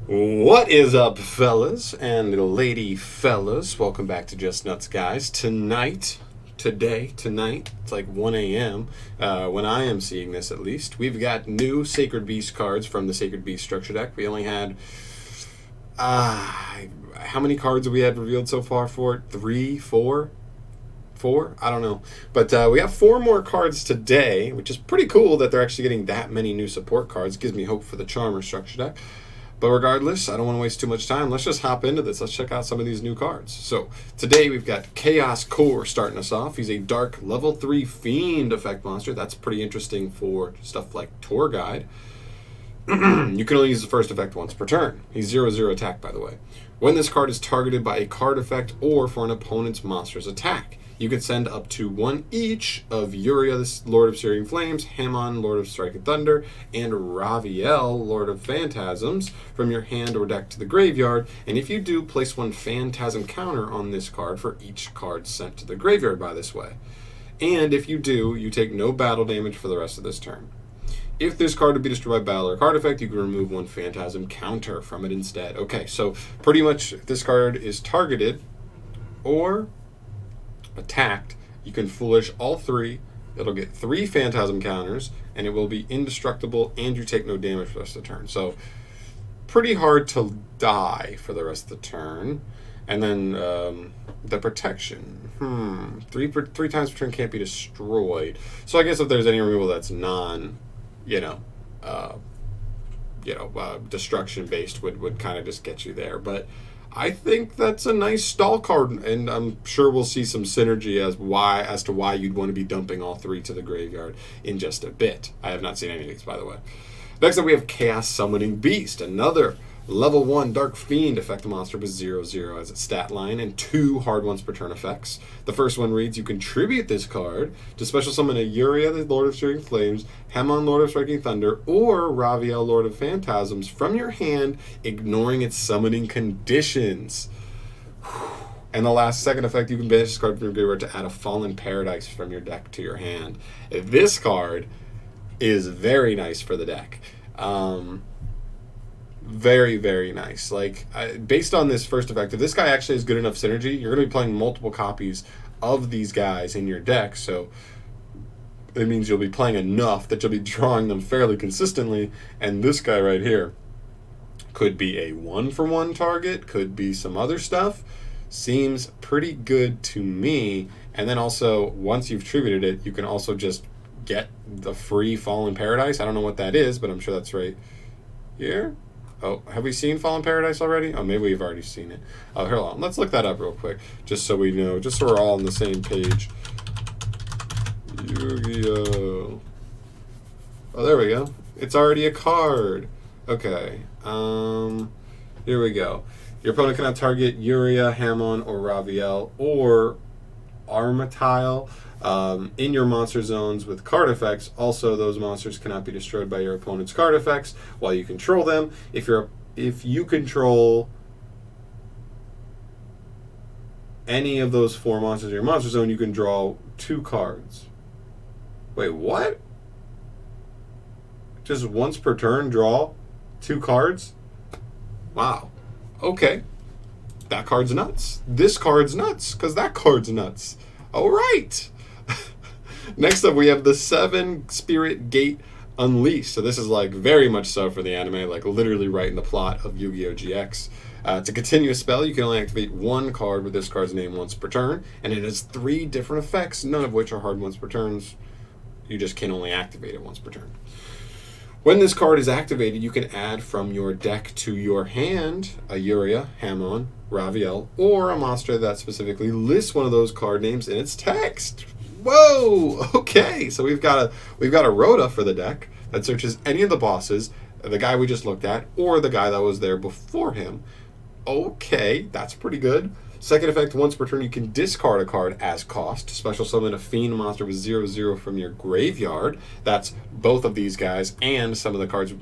What is up, fellas and lady fellas? Welcome back to Just Nuts, guys. Tonight, it's like 1 a.m. When I am seeing this, at least, we've got new Sacred Beast cards from the Sacred Beast structure deck. We only had, how many cards have we had revealed so far for it? 3, 4? 4? I don't know. But we have 4 more cards today, which is pretty cool that they're actually getting that many new support cards. Gives me hope for the Charmer structure deck. But regardless, I don't want to waste too much time. Let's just hop into this. Let's check out some of these new cards. So today we've got Chaos Core starting us off. He's a dark level 3 Fiend effect monster. That's pretty interesting for stuff like Tour Guide. You can only use the first effect once per turn. He's 0/0 attack, by the way. When this card is targeted by a card effect or for an opponent's monster's attack, you can send up to 1 each of Uriah, the Lord of Searing Flames, Hamon, Lord of Striking Thunder, and Raviel, Lord of Phantasms, from your hand or deck to the graveyard. And if you do, place 1 Phantasm counter on this card for each card sent to the graveyard by this way. And if you do, you take no battle damage for the rest of this turn. If this card would be destroyed by battle or card effect, you can remove 1 Phantasm counter from it instead. Okay, so pretty much if this card is targeted or attacked, you can Foolish all 3. It'll get 3 Phantasm counters, and it will be indestructible, and you take no damage for the rest of the turn. So pretty hard to die for the rest of the turn. And then the protection. 3 times per turn can't be destroyed. So I guess if there's any removal that's destruction based would kind of just get you there. But I think that's a nice stall card, and I'm sure we'll see some synergy as to why you'd want to be dumping all 3 to the graveyard in just a bit. I have not seen any of these, by the way. Next up, we have Chaos Summoning Beast, another level 1 Dark Fiend effect monster with 0/0 as its stat line and 2 hard ones per turn effects. The first one reads, you contribute this card to special summon a Uriah, the Lord of Searing Flames, Hamon, Lord of Striking Thunder, or Raviel, Lord of Phantasms from your hand, ignoring its summoning conditions. And the last second effect, you can banish this card from your graveyard to add a Fallen Paradise from your deck to your hand. This card is very nice for the deck. Very, very nice. Like, based on this first effect, if this guy actually has good enough synergy, you're going to be playing multiple copies of these guys in your deck, so it means you'll be playing enough that you'll be drawing them fairly consistently, and this guy right here could be a 1-for-1 target, could be some other stuff. Seems pretty good to me. And then also, once you've tributed it, you can also just get the free Fallen Paradise. I don't know what that is, but I'm sure that's right here. Oh, have we seen Fallen Paradise already? Oh, maybe we've already seen it. Oh, hold on. Let's look that up real quick, just so we know, just so we're all on the same page. Yu-Gi-Oh! Oh, there we go. It's already a card. Okay. Here we go. Your opponent cannot target Uriah, Hamon, or Raviel, or Armatile in your monster zones with card effects. Also, those monsters cannot be destroyed by your opponent's card effects while you control them. If you control any of those 4 monsters in your monster zone, you can draw 2 cards. Wait, what? Just once per turn, draw 2 cards? Wow. Okay. That card's nuts. This card's nuts, because that card's nuts. All right. Next up, we have the 7 Spirit Gate Unleashed. So this is like very much so for the anime, like literally right in the plot of Yu-Gi-Oh! GX. It's a continuous spell. You can only activate 1 card with this card's name once per turn, and it has 3 different effects, none of which are hard once per turns. You just can only activate it once per turn. When this card is activated, you can add from your deck to your hand a Uriah, Hamon, Raviel, or a monster that specifically lists one of those card names in its text. Whoa! Okay, so we've got a Rhoda for the deck that searches any of the bosses, the guy we just looked at, or the guy that was there before him. Okay, that's pretty good. Second effect, once per turn, you can discard a card as cost. Special summon a Fiend monster with 0/0 from your graveyard. That's both of these guys and some of the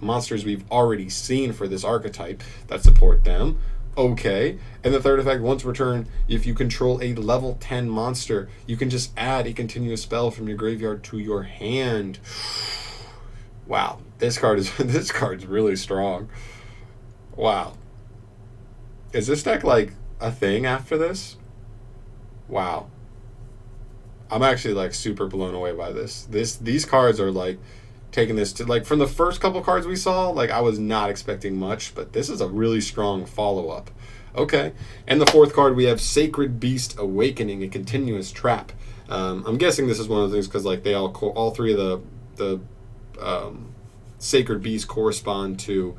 monsters we've already seen for this archetype that support them. Okay. And the third effect, once per turn, if you control a level 10 monster, you can just add a continuous spell from your graveyard to your hand. Wow, this card's really strong. Wow. Is this deck like a thing after this? Wow. I'm actually like super blown away by this. These cards are like taking this to like from the first couple cards we saw, like I was not expecting much, but this is a really strong follow-up. Okay. And the fourth card we have Sacred Beast Awakening, a continuous trap. I'm guessing this is one of the things because like they all three of the Sacred Beasts correspond to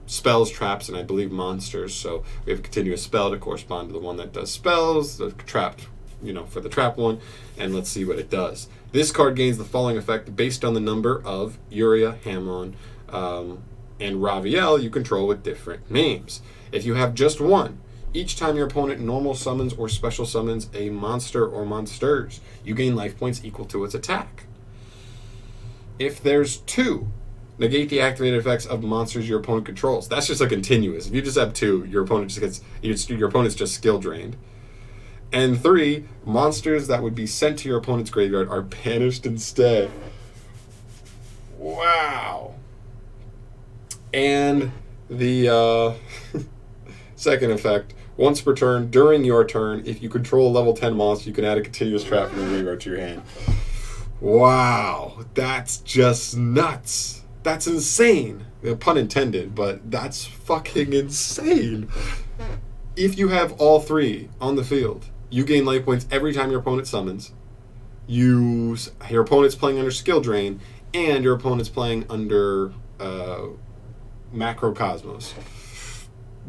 spells, traps, and I believe monsters. So we have a continuous spell to correspond to the one that does spells, the trapped, for the trap one, and let's see what it does. This card gains the following effect based on the number of Uria, Hamon, and Raviel you control with different names. If you have just one, each time your opponent normal summons or special summons a monster or monsters, you gain life points equal to its attack. If there's two, negate the activated effects of monsters your opponent controls. That's just a continuous. If you just have two, your opponent's just skill drained. And three, monsters that would be sent to your opponent's graveyard are banished instead. Wow. And the second effect, once per turn, during your turn, if you control a level 10 monster, you can add a continuous trap from your graveyard to your hand. Wow. That's just nuts. That's insane. Pun intended, but that's fucking insane. If you have all three on the field, you gain life points every time your opponent summons. Your opponent's playing under skill drain, and your opponent's playing under Macrocosmos.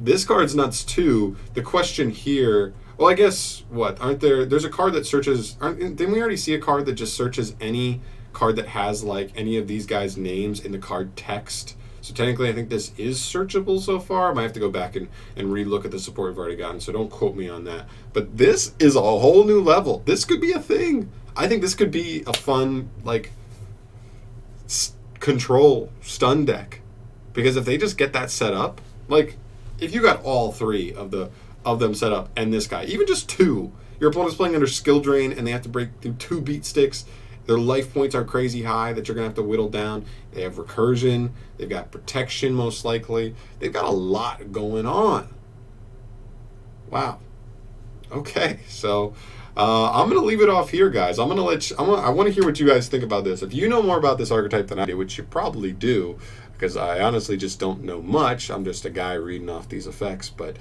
This card's nuts too. The question here, well, I guess there's a card that searches. Didn't we already see a card that just searches any card that has like any of these guys' names in the card text? So technically, I think this is searchable so far. I might have to go back and re-look at the support we've already gotten, so don't quote me on that. But this is a whole new level. This could be a thing. I think this could be a fun, like, control stun deck. Because if they just get that set up, like, if you got all three of them set up and this guy, even just two, your opponent's playing under skill drain and they have to break through 2 beat sticks. Their life points are crazy high that you're going to have to whittle down. They have recursion. They've got protection, most likely. They've got a lot going on. Wow. Okay, so I'm going to leave it off here, guys. I want to hear what you guys think about this. If you know more about this archetype than I do, which you probably do, because I honestly just don't know much. I'm just a guy reading off these effects, but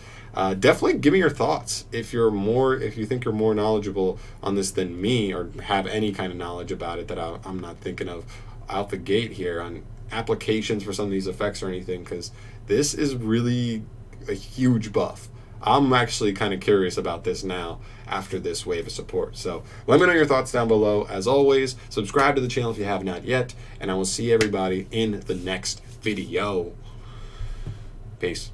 definitely give me your thoughts. If you think you're more knowledgeable on this than me, or have any kind of knowledge about it that I'm not thinking of out the gate here on applications for some of these effects or anything, because this is really a huge buff. I'm actually kind of curious about this now after this wave of support. So let me know your thoughts down below. As always, subscribe to the channel if you have not yet, and I will see everybody in the next video. Peace.